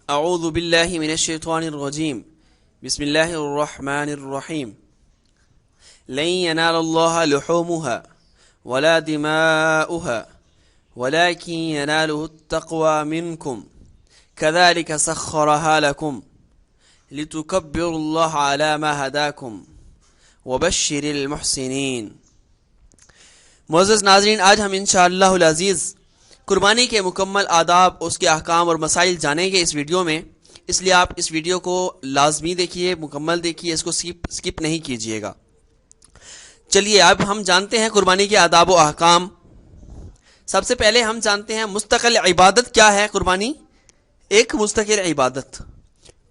اعوذ باللہ من الشیطان الرجیم بسم اللہ الرحمن الرحیم لن ینال اللہ لحومها ولا دماؤها ولكن يناله التقوى منكم كذلك سخرها لكم لتكبروا الله على ما هداكم وبشر المحسنین۔ معزز ناظرین، آج ہم انشاءاللہ العزیز قربانی کے مکمل آداب، اس کے احکام اور مسائل جانیں گے اس ویڈیو میں، اس لیے آپ اس ویڈیو کو لازمی دیکھیے، مکمل دیکھیے، اس کو سکپ نہیں کیجیے گا۔ چلیے اب ہم جانتے ہیں قربانی کے آداب و احکام۔ سب سے پہلے ہم جانتے ہیں مستقل عبادت کیا ہے۔ قربانی ایک مستقل عبادت،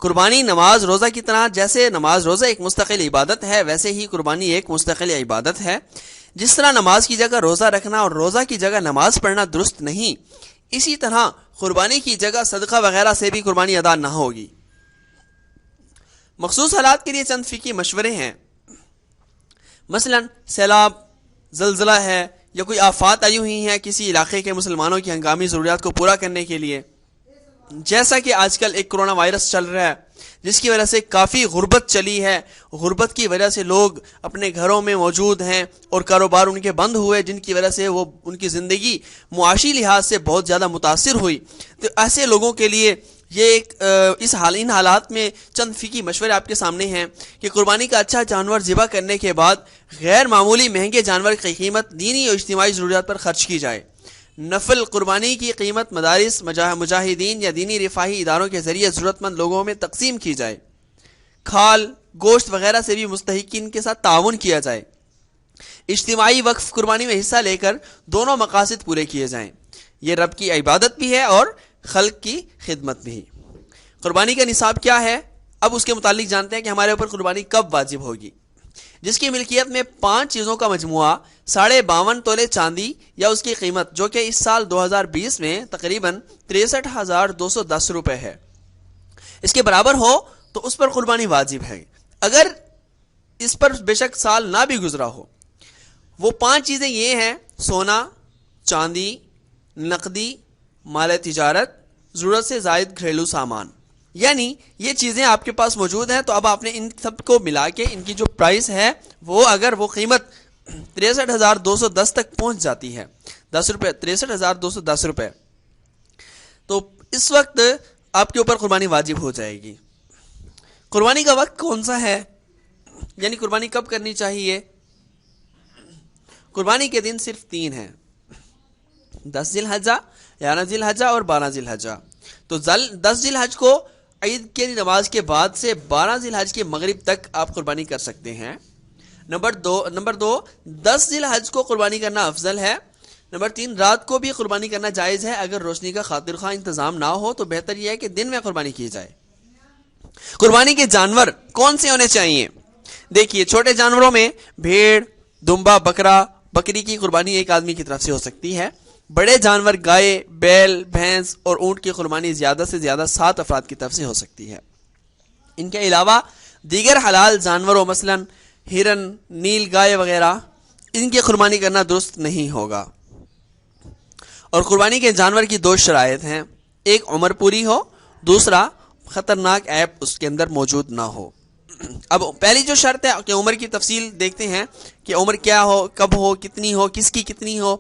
قربانی نماز روزہ کی طرح، جیسے نماز روزہ ایک مستقل عبادت ہے ویسے ہی قربانی ایک مستقل عبادت ہے۔ جس طرح نماز کی جگہ روزہ رکھنا اور روزہ کی جگہ نماز پڑھنا درست نہیں، اسی طرح قربانی کی جگہ صدقہ وغیرہ سے بھی قربانی ادا نہ ہوگی۔ مخصوص حالات کے لیے چند فقہی مشورے ہیں، مثلا سیلاب، زلزلہ ہے یا کوئی آفات آئی ہوئی ہیں کسی علاقے کے مسلمانوں کی ہنگامی ضروریات کو پورا کرنے کے لیے، جیسا کہ آج کل ایک کرونا وائرس چل رہا ہے جس کی وجہ سے کافی غربت چلی ہے، غربت کی وجہ سے لوگ اپنے گھروں میں موجود ہیں اور کاروبار ان کے بند ہوئے، جن کی وجہ سے وہ ان کی زندگی معاشی لحاظ سے بہت زیادہ متاثر ہوئی۔ تو ایسے لوگوں کے لیے یہ ان حالات میں چند فقہی مشورے آپ کے سامنے ہیں کہ قربانی کا اچھا جانور ذبح کرنے کے بعد غیر معمولی مہنگے جانور کی قیمت دینی اور اجتماعی ضروریات پر خرچ کی جائے۔ نفل قربانی کی قیمت مدارس، مجاہدین یا دینی رفاہی اداروں کے ذریعے ضرورت مند لوگوں میں تقسیم کی جائے۔ کھال، گوشت وغیرہ سے بھی مستحقین کے ساتھ تعاون کیا جائے۔ اجتماعی وقف قربانی میں حصہ لے کر دونوں مقاصد پورے کیے جائیں، یہ رب کی عبادت بھی ہے اور خلق کی خدمت بھی۔ قربانی کا نصاب کیا ہے؟ اب اس کے متعلق جانتے ہیں کہ ہمارے اوپر قربانی کب واجب ہوگی۔ جس کی ملکیت میں 5 چیزوں کا مجموعہ 52.5 تولے چاندی یا اس کی قیمت، جو کہ اس سال 2020 میں تقریباً 63,210 روپے ہے، اس کے برابر ہو تو اس پر قربانی واجب ہے۔ اگر اس پر بے شک سال نہ بھی گزرا ہو، وہ 5 چیزیں یہ ہیں: سونا، چاندی، نقدی، مال تجارت، ضرورت سے زائد گھریلو سامان، یعنی یہ چیزیں آپ کے پاس موجود ہیں۔ تو اب آپ نے ان سب کو ملا کے ان کی جو پرائس ہے اگر وہ قیمت 63,210 تک پہنچ جاتی ہے، 10 روپے، 63,210 روپے، تو اس وقت آپ کے اوپر قربانی واجب ہو جائے گی۔ قربانی کا وقت کون سا ہے، یعنی قربانی کب کرنی چاہیے؟ قربانی کے دن صرف 3 ہیں: 10 ذی الحجہ، 11 ذی الحجہ اور 12 ذی الحجہ۔ تو 10 ذی الحجہ کو عید کی نماز کے بعد سے 12 ذی الحجہ کے مغرب تک آپ قربانی کر سکتے ہیں۔ نمبر دو 10 ذی الحجہ کو قربانی کرنا افضل ہے۔ نمبر 3 رات کو بھی قربانی کرنا جائز ہے، اگر روشنی کا خاطر خواہ انتظام نہ ہو تو بہتر یہ ہے کہ دن میں قربانی کی جائے۔ قربانی کے جانور کون سے ہونے چاہیے؟ دیکھیے، چھوٹے جانوروں میں بھیڑ، دمبا، بکرا، بکری کی قربانی ایک آدمی کی طرف سے ہو سکتی ہے۔ بڑے جانور گائے، بیل، بھینس اور اونٹ کی قربانی زیادہ سے زیادہ 7 افراد کی طرف سے ہو سکتی ہے۔ ان کے علاوہ دیگر حلال جانوروں مثلا ہرن، نیل گائے وغیرہ، ان کی قربانی کرنا درست نہیں ہوگا۔ اور قربانی کے جانور کی 2 شرائط ہیں: ایک عمر پوری ہو، دوسرا خطرناک عیب اس کے اندر موجود نہ ہو۔ اب پہلی جو شرط ہے کہ عمر کی تفصیل دیکھتے ہیں کہ عمر کیا ہو، کب ہو، کتنی ہو، کس کی کتنی ہو۔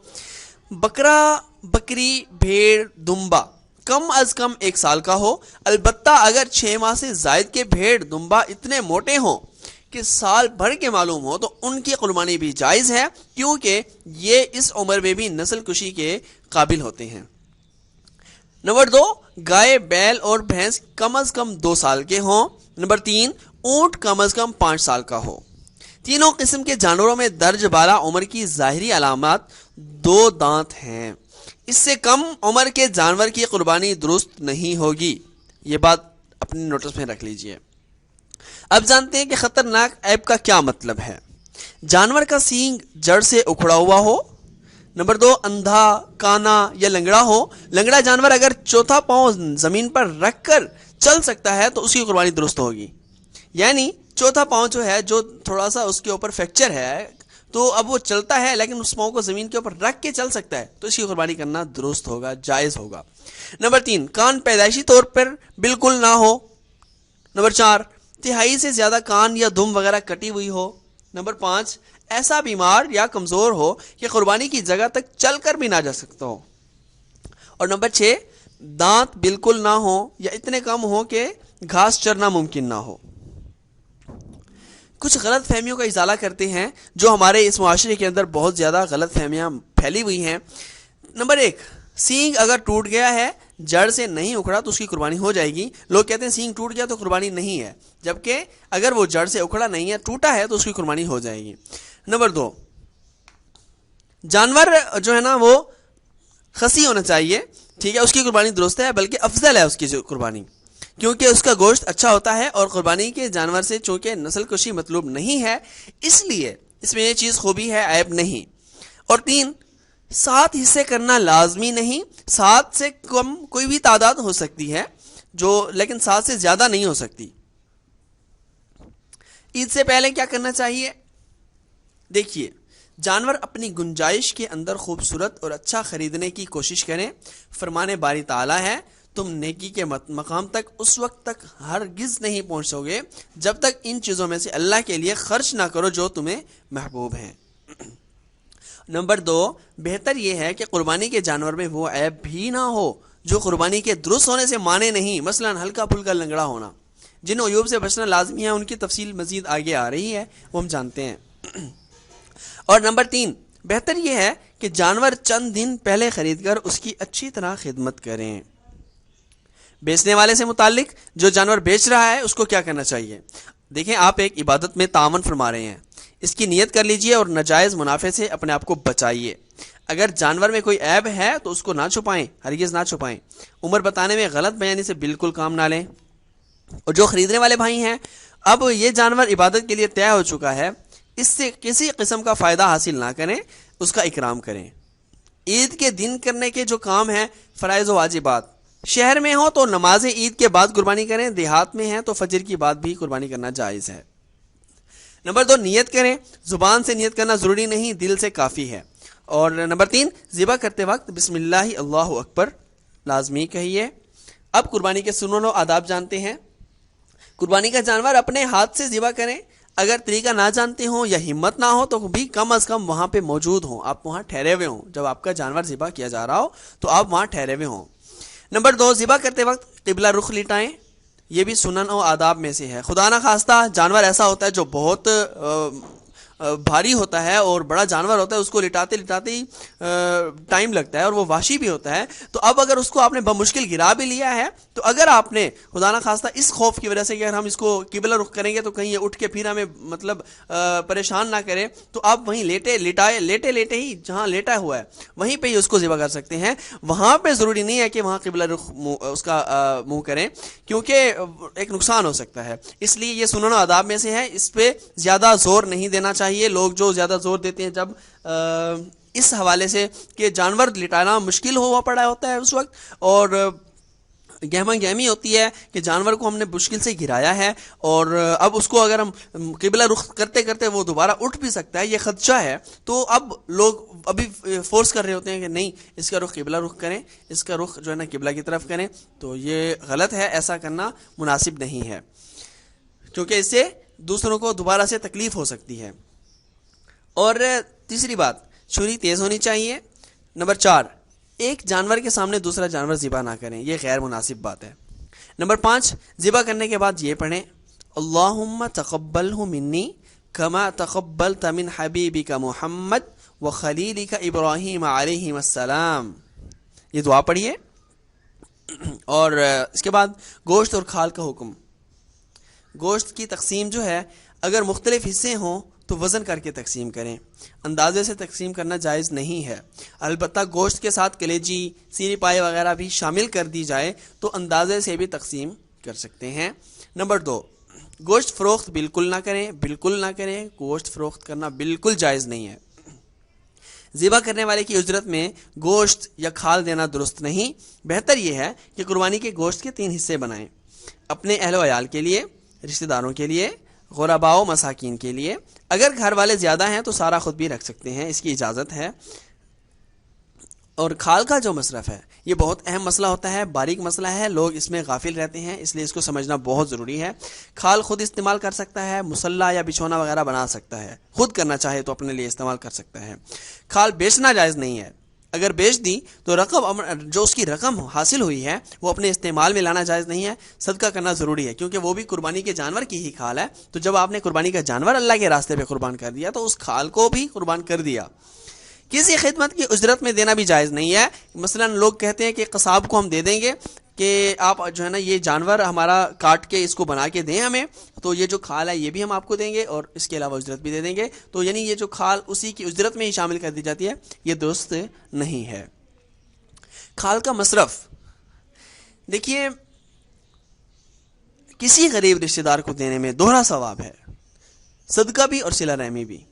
بکرا، بکری، بھیڑ، دمبا کم از کم 1 سال کا ہو، البتہ اگر 6 ماہ سے زائد کے بھیڑ دمبا اتنے موٹے ہوں کہ سال بھر کے معلوم ہو تو ان کی قربانی بھی جائز ہے، کیونکہ یہ اس عمر میں بھی نسل کشی کے قابل ہوتے ہیں۔ نمبر 2 گائے، بیل اور بھینس کم از کم 2 سال کے ہوں۔ نمبر 3 اونٹ کم از کم 5 سال کا ہو۔ تینوں قسم کے جانوروں میں درج بالا عمر کی ظاہری علامات 2 دانت ہیں۔ اس سے کم عمر کے جانور کی قربانی درست نہیں ہوگی، یہ بات اپنے نوٹس میں رکھ لیجئے۔ اب جانتے ہیں کہ خطرناک عیب کا کیا مطلب ہے۔ جانور کا سینگ جڑ سے اکھڑا ہوا ہو۔ نمبر 2 اندھا، کانا یا لنگڑا ہو۔ لنگڑا جانور اگر چوتھا پاؤں زمین پر رکھ کر چل سکتا ہے تو اس کی قربانی درست ہوگی، یعنی چوتھا پاؤں جو ہے، جو تھوڑا سا اس کے اوپر فریکچر ہے، تو اب وہ چلتا ہے لیکن اس پاؤں کو زمین کے اوپر رکھ کے چل سکتا ہے، تو اس کی قربانی کرنا درست ہوگا، جائز ہوگا۔ نمبر 3، کان پیدائشی طور پر بالکل نہ ہو۔ نمبر 4، تہائی سے زیادہ کان یا دم وغیرہ کٹی ہوئی ہو۔ نمبر 5، ایسا بیمار یا کمزور ہو کہ قربانی کی جگہ تک چل کر بھی نہ جا سکتا ہو۔ اور نمبر 6، دانت بالکل نہ ہو یا اتنے کم ہو کہ گھاس چرنا ممکن نہ ہو۔ کچھ غلط فہمیوں کا ازالہ کرتے ہیں جو ہمارے اس معاشرے کے اندر بہت زیادہ غلط فہمیاں پھیلی ہوئی ہیں۔ نمبر 1، سینگ اگر ٹوٹ گیا ہے، جڑ سے نہیں اکھڑا تو اس کی قربانی ہو جائے گی۔ لوگ کہتے ہیں سینگ ٹوٹ گیا تو قربانی نہیں ہے، جبکہ اگر وہ جڑ سے اکھڑا نہیں ہے، ٹوٹا ہے، تو اس کی قربانی ہو جائے گی۔ نمبر 2، جانور جو ہے نا وہ خصی ہونا چاہیے، ٹھیک ہے، اس کی قربانی درست ہے، بلکہ افضل ہے اس کی قربانی، کیونکہ اس کا گوشت اچھا ہوتا ہے، اور قربانی کے جانور سے چونکہ نسل کشی مطلوب نہیں ہے، اس لیے اس میں یہ چیز خوبی ہے، عیب نہیں۔ اور 3، 7 حصے کرنا لازمی نہیں، 7 سے کم کوئی بھی تعداد ہو سکتی ہے، لیکن 7 سے زیادہ نہیں ہو سکتی۔ عید سے پہلے کیا کرنا چاہیے؟ دیکھیے، جانور اپنی گنجائش کے اندر خوبصورت اور اچھا خریدنے کی کوشش کریں۔ فرمان باری تعالیٰ ہے، تم نیکی کے مقام تک اس وقت تک ہرگز نہیں پہنچو گے جب تک ان چیزوں میں سے اللہ کے لیے خرچ نہ کرو جو تمہیں محبوب ہیں۔ نمبر 2، بہتر یہ ہے کہ قربانی کے جانور میں وہ عیب بھی نہ ہو جو قربانی کے درست ہونے سے مانے نہیں، مثلا ہلکا پھلکا لنگڑا ہونا۔ جن عیوب سے بچنا لازمی ہے ان کی تفصیل مزید آگے آ رہی ہے، وہ ہم جانتے ہیں۔ اور نمبر 3، بہتر یہ ہے کہ جانور چند دن پہلے خرید کر اس کی اچھی طرح خدمت کریں۔ بیچنے والے سے متعلق، جو جانور بیچ رہا ہے اس کو کیا کرنا چاہیے؟ دیکھیں، آپ ایک عبادت میں تعاون فرما رہے ہیں، اس کی نیت کر لیجئے اور ناجائز منافع سے اپنے آپ کو بچائیے۔ اگر جانور میں کوئی عیب ہے تو اس کو نہ چھپائیں، ہرگز نہ چھپائیں۔ عمر بتانے میں غلط بیانی سے بالکل کام نہ لیں۔ اور جو خریدنے والے بھائی ہیں، اب یہ جانور عبادت کے لیے طے ہو چکا ہے، اس سے کسی قسم کا فائدہ حاصل نہ کریں، اس کا اکرام کریں۔ عید کے دن کرنے کے جو کام ہیں، فرائض و واجبات، شہر میں ہو تو نماز عید کے بعد قربانی کریں، دیہات میں ہیں تو فجر کی بعد بھی قربانی کرنا جائز ہے۔ نمبر 2، نیت کریں، زبان سے نیت کرنا ضروری نہیں، دل سے کافی ہے۔ اور نمبر 3، ذبح کرتے وقت بسم اللہ اللہ اکبر لازمی کہیے۔ اب قربانی کے سنن و آداب جانتے ہیں۔ قربانی کا جانور اپنے ہاتھ سے ذبح کریں، اگر طریقہ نہ جانتے ہوں یا ہمت نہ ہو تو بھی کم از کم وہاں پہ موجود ہوں، آپ وہاں ٹھہرے ہوئے ہوں، جب آپ کا جانور ذبح کیا جا رہا ہو تو آپ وہاں ٹھہرے ہوئے ہوں۔ نمبر 2، ذبح کرتے وقت قبلہ رخ لٹائیں، یہ بھی سنن و آداب میں سے ہے۔ خدا نہ خواستہ جانور ایسا ہوتا ہے جو بہت بھاری ہوتا ہے اور بڑا جانور ہوتا ہے، اس کو لٹاتے لٹاتے ہی ٹائم لگتا ہے اور وہ وحشی بھی ہوتا ہے، تو اب اگر اس کو آپ نے بمشکل گرا بھی لیا ہے تو اگر آپ نے خدا نہ خواستہ اس خوف کی وجہ سے کہ اگر ہم اس کو قبلہ رخ کریں گے تو کہیں یہ اٹھ کے پھر ہمیں مطلب پریشان نہ کرے، تو آپ وہیں لیٹے ہی جہاں لیٹا ہوا ہے وہیں پہ ہی اس کو ذبح کر سکتے ہیں۔ وہاں پہ ضروری نہیں ہے کہ وہاں قبلہ رخ اس کا منہ کریں، کیونکہ ایک نقصان ہو سکتا ہے، اس لیے یہ سنن و آداب میں سے ہے، اس پہ زیادہ زور نہیں دینا چاہیے۔ لوگ جو زیادہ زور دیتے ہیں جب اس حوالے سے کہ جانور لٹانا مشکل ہوا پڑا ہوتا ہے اس وقت، اور گہما گہمی ہوتی ہے کہ جانور کو ہم نے مشکل سے گرایا ہے اور اب اس کو اگر ہم قبلہ رخ کرتے کرتے وہ دوبارہ اٹھ بھی سکتا ہے، یہ خدشہ ہے، تو اب لوگ ابھی فورس کر رہے ہوتے ہیں کہ نہیں، اس کا رخ قبلہ رخ کریں، اس کا رخ جو ہے نا قبلہ کی طرف کریں، تو یہ غلط ہے، ایسا کرنا مناسب نہیں ہے، کیونکہ اس سے دوسروں کو دوبارہ سے تکلیف ہو سکتی ہے۔ اور تیسری بات، چھری تیز ہونی چاہیے۔ نمبر 4، ایک جانور کے سامنے دوسرا جانور ذبح نہ کریں، یہ غیر مناسب بات ہے۔ نمبر 5، ذبح کرنے کے بعد یہ پڑھیں، اللہم تقبلہ منی کما تقبلت من حبیبک محمد وخلیلک ابراہیم علیہ السلام، یہ دعا پڑھیے۔ اور اس کے بعد گوشت اور کھال کا حکم۔ گوشت کی تقسیم جو ہے، اگر مختلف حصے ہوں تو وزن کر کے تقسیم کریں، اندازے سے تقسیم کرنا جائز نہیں ہے۔ البتہ گوشت کے ساتھ کلیجی، سیری پائے وغیرہ بھی شامل کر دی جائے تو اندازے سے بھی تقسیم کر سکتے ہیں۔ نمبر 2، گوشت فروخت بالکل نہ کریں، گوشت فروخت کرنا بالکل جائز نہیں ہے۔ ذبح کرنے والے کی اجرت میں گوشت یا کھال دینا درست نہیں، بہتر یہ ہے کہ قربانی کے گوشت کے 3 حصے بنائیں، اپنے اہل و عیال کے لیے، رشتہ داروں کے لیے، غرباء و مساکین کے لیے. اگر گھر والے زیادہ ہیں تو سارا خود بھی رکھ سکتے ہیں، اس کی اجازت ہے. اور کھال کا جو مصرف ہے یہ بہت اہم مسئلہ ہوتا ہے، باریک مسئلہ ہے، لوگ اس میں غافل رہتے ہیں، اس لیے اس کو سمجھنا بہت ضروری ہے. کھال خود استعمال کر سکتا ہے، مصلی یا بچھونا وغیرہ بنا سکتا ہے، خود کرنا چاہے تو اپنے لیے استعمال کر سکتا ہے. کھال بیچنا جائز نہیں ہے، اگر بیچ دی تو رقم جو اس کی رقم حاصل ہوئی ہے وہ اپنے استعمال میں لانا جائز نہیں ہے، صدقہ کرنا ضروری ہے، کیونکہ وہ بھی قربانی کے جانور کی ہی کھال ہے. تو جب آپ نے قربانی کا جانور اللہ کے راستے پہ قربان کر دیا تو اس کھال کو بھی قربان کر دیا. کسی خدمت کی اجرت میں دینا بھی جائز نہیں ہے. مثلا لوگ کہتے ہیں کہ قصاب کو ہم دے دیں گے کہ آپ جو ہے نا یہ جانور ہمارا کاٹ کے اس کو بنا کے دیں ہمیں، تو یہ جو کھال ہے یہ بھی ہم آپ کو دیں گے اور اس کے علاوہ اجرت بھی دے دیں گے. تو یعنی یہ جو کھال اسی کی اجرت میں ہی شامل کر دی جاتی ہے، یہ درست نہیں ہے. کھال کا مصرف دیکھیے، کسی غریب رشتہ دار کو دینے میں دوہرا ثواب ہے، صدقہ بھی اور صلہ رحمی بھی.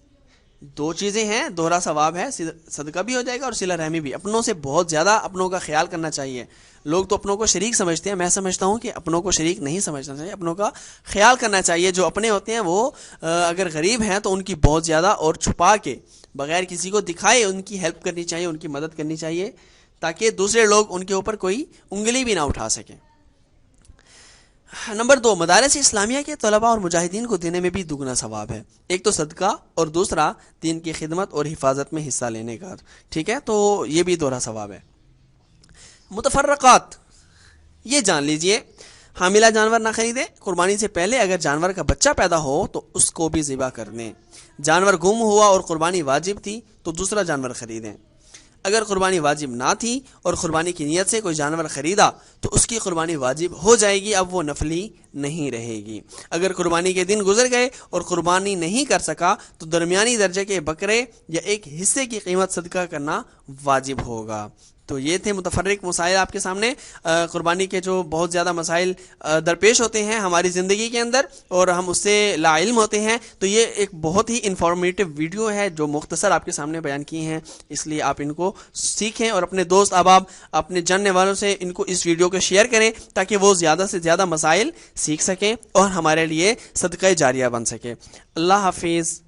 دو چیزیں ہیں، دوہرا ثواب ہے، صدقہ بھی ہو جائے گا اور صلہ رحمی بھی. اپنوں سے بہت زیادہ اپنوں کا خیال کرنا چاہیے. لوگ تو اپنوں کو شریک سمجھتے ہیں، میں سمجھتا ہوں کہ اپنوں کو شریک نہیں سمجھنا چاہیے، اپنوں کا خیال کرنا چاہیے. جو اپنے ہوتے ہیں وہ اگر غریب ہیں تو ان کی بہت زیادہ اور چھپا کے بغیر کسی کو دکھائے ان کی ہیلپ کرنی چاہیے، ان کی مدد کرنی چاہیے، تاکہ دوسرے لوگ ان کے اوپر کوئی انگلی بھی نہ اٹھا سکیں. نمبر 2، مدارس اسلامیہ کے طلباء اور مجاہدین کو دینے میں بھی دگنا ثواب ہے. ایک تو صدقہ اور دوسرا دین کی خدمت اور حفاظت میں حصہ لینے کا. ٹھیک ہے، تو یہ بھی دوہرا ثواب ہے. متفرقات، یہ جان لیجئے، حاملہ جانور نہ خریدیں. قربانی سے پہلے اگر جانور کا بچہ پیدا ہو تو اس کو بھی ذبح کر دیں. جانور گم ہوا اور قربانی واجب تھی تو دوسرا جانور خریدیں. اگر قربانی واجب نہ تھی اور قربانی کی نیت سے کوئی جانور خریدا تو اس کی قربانی واجب ہو جائے گی، اب وہ نفلی نہیں رہے گی. اگر قربانی کے دن گزر گئے اور قربانی نہیں کر سکا تو درمیانی درجے کے بکرے یا ایک حصے کی قیمت صدقہ کرنا واجب ہوگا. تو یہ تھے متفرق مسائل آپ کے سامنے. قربانی کے جو بہت زیادہ مسائل درپیش ہوتے ہیں ہماری زندگی کے اندر اور ہم اس سے لا علم ہوتے ہیں، تو یہ ایک بہت ہی انفارمیٹیو ویڈیو ہے جو مختصر آپ کے سامنے بیان کی ہیں. اس لیے آپ ان کو سیکھیں اور اپنے دوست احباب، اپنے جاننے والوں سے ان کو اس ویڈیو کو شیئر کریں تاکہ وہ زیادہ سے زیادہ مسائل سیکھ سکیں اور ہمارے لیے صدقہ جاریہ بن سکے. اللہ حافظ.